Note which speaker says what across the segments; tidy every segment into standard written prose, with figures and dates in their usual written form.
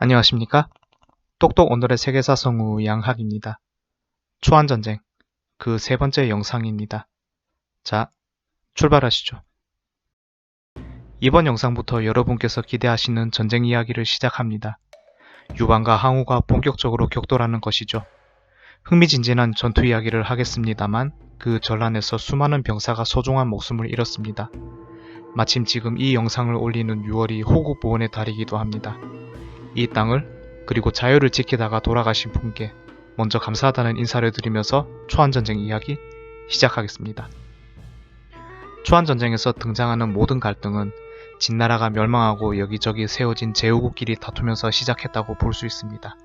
Speaker 1: 안녕하십니까? 똑똑 오늘의 세계사 성우 양학입니다. 초안전쟁, 그 세 번째 영상입니다. 자, 출발하시죠. 이번 영상부터 여러분께서 기대하시는 전쟁 이야기를 시작합니다. 유방과 항우가 본격적으로 격돌하는 것이죠. 흥미진진한 전투 이야기를 하겠습니다만 그 전란에서 수많은 병사가 소중한 목숨을 잃었습니다. 마침 지금 이 영상을 올리는 6월이 호국보훈의 달이기도 합니다. 이 땅을 그리고 자유를 지키다가 돌아가신 분께 먼저 감사하다는 인사를 드리면서 초안전쟁 이야기 시작하겠습니다. 초안전쟁에서 등장하는 모든 갈등은 진나라가 멸망하고 여기저기 세워진 제후국끼리 다투면서 시작했다고 볼 수 있습니다.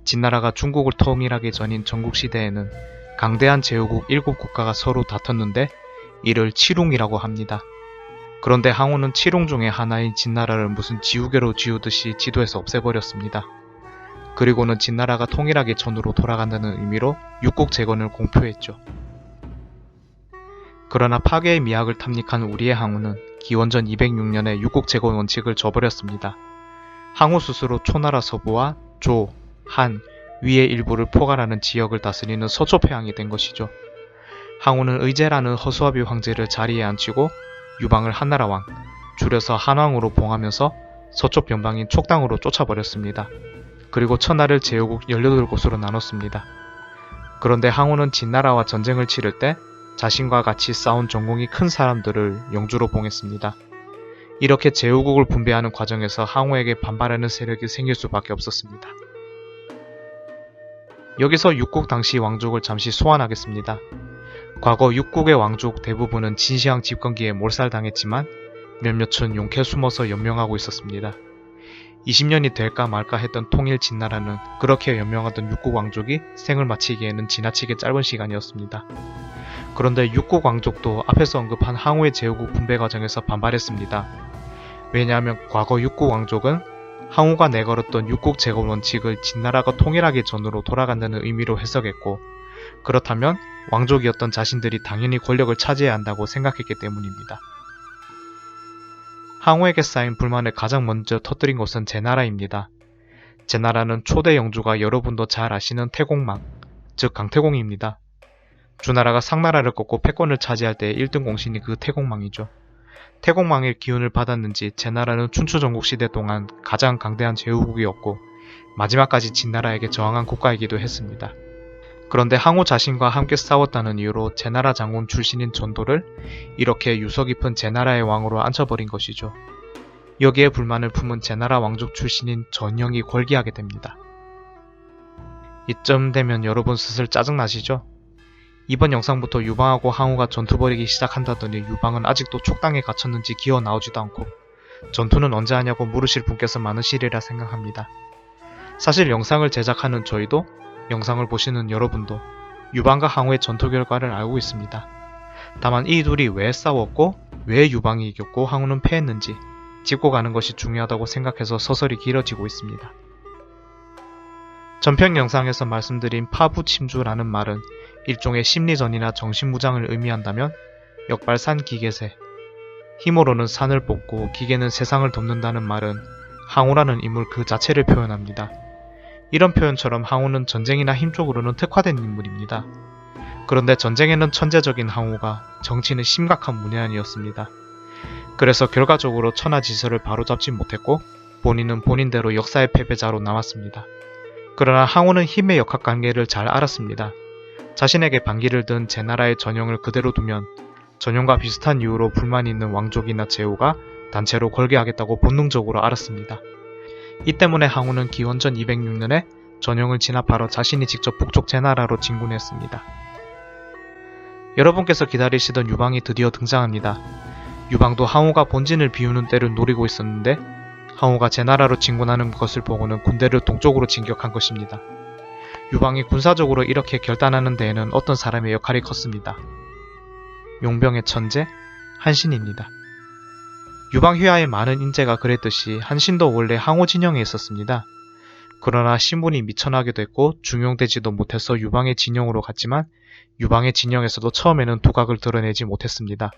Speaker 1: 진나라가 중국을 통일하기 전인 전국시대에는 강대한 제후국 7국가가 서로 다퉜는데 이를 칠웅이라고 합니다. 그런데 항우는 칠웅 중의 하나인 진나라를 무슨 지우개로 지우듯이 지도에서 없애버렸습니다. 그리고는 진나라가 통일하기 전으로 돌아간다는 의미로 육국 재건을 공표했죠. 그러나 파괴의 미학을 탐닉한 우리의 항우는 기원전 206년에 육국 재건 원칙을 저버렸습니다. 항우 스스로 초나라 서부와 조, 한, 위의 일부를 포괄하는 지역을 다스리는 서초패왕이 된 것이죠. 항우는 의제라는 허수아비 황제를 자리에 앉히고 유방을 한나라왕, 줄여서 한왕으로 봉하면서 서쪽 변방인 촉당으로 쫓아버렸습니다. 그리고 천하를 제후국 18곳으로 나눴습니다. 그런데 항우는 진나라와 전쟁을 치를 때 자신과 같이 싸운 전공이 큰 사람들을 영주로 봉했습니다. 이렇게 제후국을 분배하는 과정에서 항우에게 반발하는 세력이 생길 수밖에 없었습니다. 여기서 육국 당시 왕족을 잠시 소환하겠습니다. 과거 육국의 왕족 대부분은 진시황 집권기에 몰살당했지만 몇몇은 용케 숨어서 연명하고 있었습니다. 20년이 될까 말까 했던 통일 진나라는 그렇게 연명하던 육국 왕족이 생을 마치기에는 지나치게 짧은 시간이었습니다. 그런데 육국 왕족도 앞에서 언급한 항우의 제후국 분배 과정에서 반발했습니다. 왜냐하면 과거 육국 왕족은 항우가 내걸었던 육국 재건 원칙을 진나라가 통일하기 전으로 돌아간다는 의미로 해석했고, 그렇다면 왕족이었던 자신들이 당연히 권력을 차지해야 한다고 생각했기 때문입니다. 항우에게 쌓인 불만을 가장 먼저 터뜨린 곳은 제나라입니다. 제나라는 초대 영주가 여러분도 잘 아시는 태공망, 즉 강태공입니다. 주나라가 상나라를 꺾고 패권을 차지할 때 1등 공신이 그 태공망이죠. 태공망의 기운을 받았는지 제나라는 춘추 전국시대 동안 가장 강대한 제후국이었고 마지막까지 진나라에게 저항한 국가이기도 했습니다. 그런데 항우 자신과 함께 싸웠다는 이유로 제나라 장군 출신인 전도를 이렇게 유서 깊은 제나라의 왕으로 앉혀버린 것이죠. 여기에 불만을 품은 제나라 왕족 출신인 전영이 걸기하게 됩니다. 이쯤 되면 여러분 슬슬 짜증나시죠? 이번 영상부터 유방하고 항우가 전투 벌이기 시작한다더니 유방은 아직도 촉당에 갇혔는지 기어 나오지도 않고 전투는 언제 하냐고 물으실 분께서 많으시리라 생각합니다. 사실 영상을 제작하는 저희도 영상을 보시는 여러분도 유방과 항우의 전투 결과를 알고 있습니다. 다만 이 둘이 왜 싸웠고 왜 유방이 이겼고 항우는 패했는지 짚고 가는 것이 중요하다고 생각해서 서서히 길어지고 있습니다. 전편 영상에서 말씀드린 파부침주라는 말은 일종의 심리전이나 정신무장을 의미한다면 역발산 기계세, 힘으로는 산을 뽑고 기계는 세상을 돕는다는 말은 항우라는 인물 그 자체를 표현합니다. 이런 표현처럼 항우는 전쟁이나 힘 쪽으로는 특화된 인물입니다. 그런데 전쟁에는 천재적인 항우가 정치는 심각한 문외한이었습니다. 그래서 결과적으로 천하지서를 바로잡지 못했고 본인은 본인대로 역사의 패배자로 남았습니다. 그러나 항우는 힘의 역학관계를 잘 알았습니다. 자신에게 반기를 든 제나라의 전형을 그대로 두면 전형과 비슷한 이유로 불만이 있는 왕족이나 제후가 단체로 걸게하겠다고 본능적으로 알았습니다. 이 때문에 항우는 기원전 206년에 전형을 진압하러 자신이 직접 북쪽 제나라로 진군했습니다. 여러분께서 기다리시던 유방이 드디어 등장합니다. 유방도 항우가 본진을 비우는 때를 노리고 있었는데 항우가 제나라로 진군하는 것을 보고는 군대를 동쪽으로 진격한 것입니다. 유방이 군사적으로 이렇게 결단하는 데에는 어떤 사람의 역할이 컸습니다. 용병의 천재 한신입니다. 유방 휘하의 많은 인재가 그랬듯이 한신도 원래 항우 진영에 있었습니다. 그러나 신분이 미천하게 됐고 중용되지도 못해서 유방의 진영으로 갔지만 유방의 진영에서도 처음에는 두각을 드러내지 못했습니다.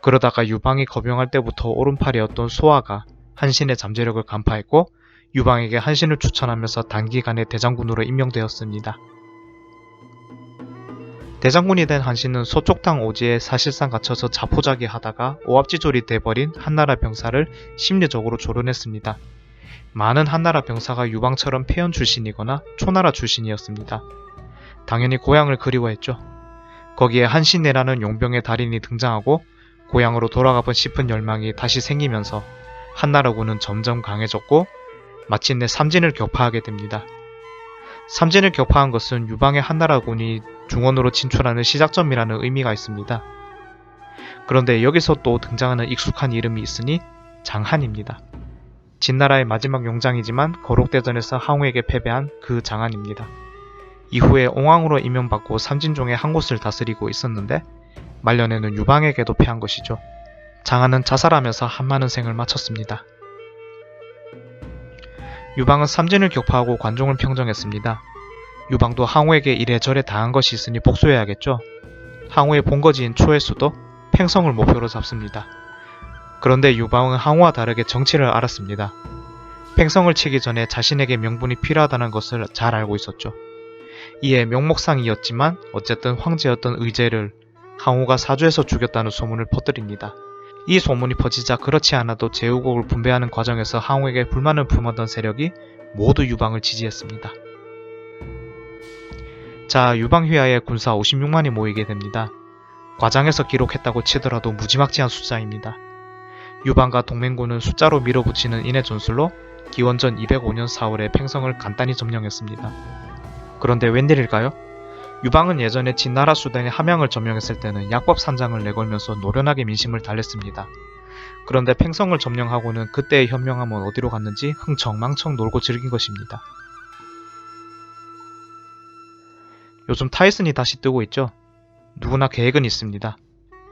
Speaker 1: 그러다가 유방이 거병할 때부터 오른팔이었던 소아가 한신의 잠재력을 간파했고 유방에게 한신을 추천하면서 단기간에 대장군으로 임명되었습니다. 대장군이 된 한신은 서쪽당 오지에 사실상 갇혀서 자포자기하다가 오합지졸이 돼버린 한나라 병사를 심리적으로 조련했습니다. 많은 한나라 병사가 유방처럼 폐연 출신이거나 초나라 출신이었습니다. 당연히 고향을 그리워했죠. 거기에 한신내라는 용병의 달인이 등장하고 고향으로 돌아가고 싶은 열망이 다시 생기면서 한나라군은 점점 강해졌고 마침내 삼진을 격파하게 됩니다. 삼진을 격파한 것은 유방의 한나라군이 중원으로 진출하는 시작점이라는 의미가 있습니다. 그런데 여기서 또 등장하는 익숙한 이름이 있으니 장한입니다. 진나라의 마지막 용장이지만 거록대전에서 항우에게 패배한 그 장한입니다. 이후에 옹왕으로 임명받고 삼진종의 한 곳을 다스리고 있었는데 말년에는 유방에게도 패한 것이죠. 장한은 자살하면서 한많은 생을 마쳤습니다. 유방은 삼진을 격파하고 관종을 평정했습니다. 유방도 항우에게 이래저래 당한 것이 있으니 복수해야겠죠. 항우의 본거지인 초해수도 팽성을 목표로 잡습니다. 그런데 유방은 항우와 다르게 정치를 알았습니다. 팽성을 치기 전에 자신에게 명분이 필요하다는 것을 잘 알고 있었죠. 이에 명목상이었지만 어쨌든 황제였던 의제를 항우가 사주에서 죽였다는 소문을 퍼뜨립니다. 이 소문이 퍼지자 그렇지 않아도 제후국을 분배하는 과정에서 항우에게 불만을 품었던 세력이 모두 유방을 지지했습니다. 자, 유방 휘하에 군사 56만이 모이게 됩니다. 과장에서 기록했다고 치더라도 무지막지한 숫자입니다. 유방과 동맹군은 숫자로 밀어붙이는 인해 전술로 기원전 205년 4월에 팽성을 간단히 점령했습니다. 그런데 웬일일까요? 유방은 예전에 진나라 수단의 함양을 점령했을 때는 약법 산장을 내걸면서 노련하게 민심을 달랬습니다. 그런데 팽성을 점령하고는 그때의 현명함은 어디로 갔는지 흥청망청 놀고 즐긴 것입니다. 요즘 타이슨이 다시 뜨고 있죠. 누구나 계획은 있습니다.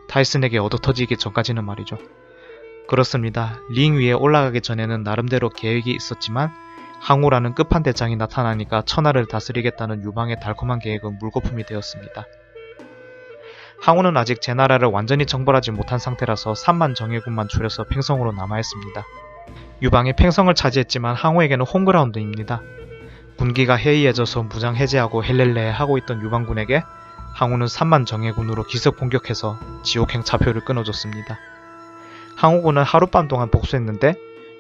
Speaker 1: 타이슨에게 얻어터지기 전까지는 말이죠. 그렇습니다. 링 위에 올라가기 전에는 나름대로 계획이 있었지만 항우라는 끝판대장이 나타나니까 천하를 다스리겠다는 유방의 달콤한 계획은 물거품이 되었습니다. 항우는 아직 제나라를 완전히 정벌하지 못한 상태라서 3만 정예군만 추려서 팽성으로 남아있습니다. 유방이 팽성을 차지했지만 항우에게는 홈그라운드입니다. 군기가 해이해져서 무장 해제하고 헬렐레 하고 있던 유방군에게 항우는 3만 정예군으로 기습 공격해서 지옥행 차표를 끊어줬습니다. 항우군은 하룻밤 동안 복수했는데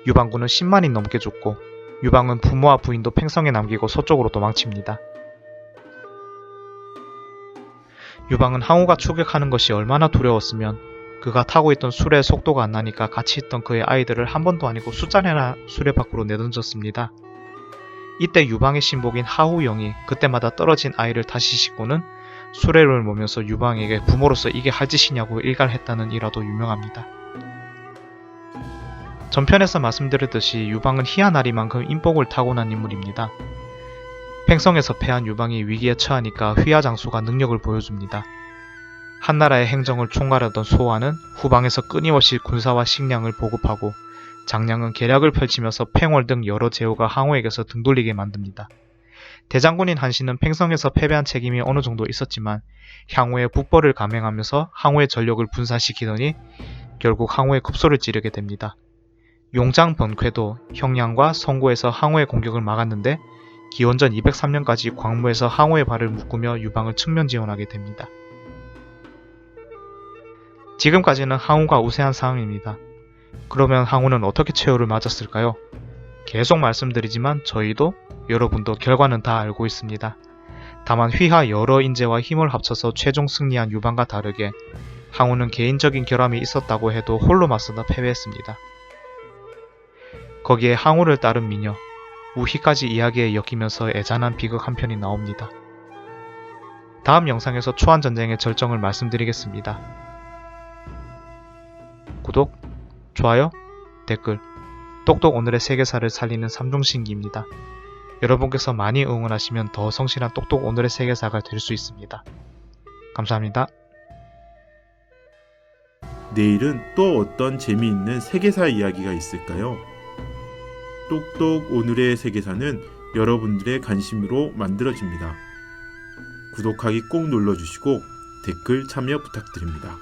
Speaker 1: 유방군은 10만이 넘게 죽고 유방은 부모와 부인도 팽성에 남기고 서쪽으로 도망칩니다. 유방은 항우가 추격하는 것이 얼마나 두려웠으면 그가 타고 있던 수레의 속도가 안 나니까 같이 있던 그의 아이들을 한 번도 아니고 숫자내나 수레 밖으로 내던졌습니다. 이때 유방의 신복인 하후영이 그때마다 떨어진 아이를 다시 싣고는 수레를 모면서 유방에게 부모로서 이게 할 짓이냐고 일갈했다는 일화도 유명합니다. 전편에서 말씀드렸듯이 유방은 희한하리만큼 인복을 타고난 인물입니다. 팽성에서 패한 유방이 위기에 처하니까 휘하장수가 능력을 보여줍니다. 한나라의 행정을 총괄하던 소환은 후방에서 끊임없이 군사와 식량을 보급하고 장량은 계략을 펼치면서 팽월 등 여러 제후가 항우에게서 등 돌리게 만듭니다. 대장군인 한신은 팽성에서 패배한 책임이 어느 정도 있었지만 향후의 북벌을 감행하면서 항우의 전력을 분산시키더니 결국 항우의 급소를 찌르게 됩니다. 용장 번쾌도 형량과 성고에서 항우의 공격을 막았는데 기원전 203년까지 광무에서 항우의 발을 묶으며 유방을 측면 지원하게 됩니다. 지금까지는 항우가 우세한 상황입니다. 그러면 항우는 어떻게 최후를 맞았을까요? 계속 말씀드리지만 저희도 여러분도 결과는 다 알고 있습니다. 다만 휘하 여러 인재와 힘을 합쳐서 최종 승리한 유방과 다르게 항우는 개인적인 결함이 있었다고 해도 홀로 맞서다 패배했습니다. 거기에 항우를 따른 미녀 우희까지 이야기에 엮이면서 애잔한 비극 한 편이 나옵니다. 다음 영상에서 초안전쟁의 절정을 말씀드리겠습니다. 구독, 좋아요, 댓글, 똑똑 오늘의 세계사를 살리는 삼중신기입니다. 여러분께서 많이 응원하시면 더 성실한 똑똑 오늘의 세계사가 될 수 있습니다. 감사합니다.
Speaker 2: 내일은 또 어떤 재미있는 세계사 이야기가 있을까요? 똑똑 오늘의 세계사는 여러분들의 관심으로 만들어집니다. 구독하기 꼭 눌러주시고 댓글 참여 부탁드립니다.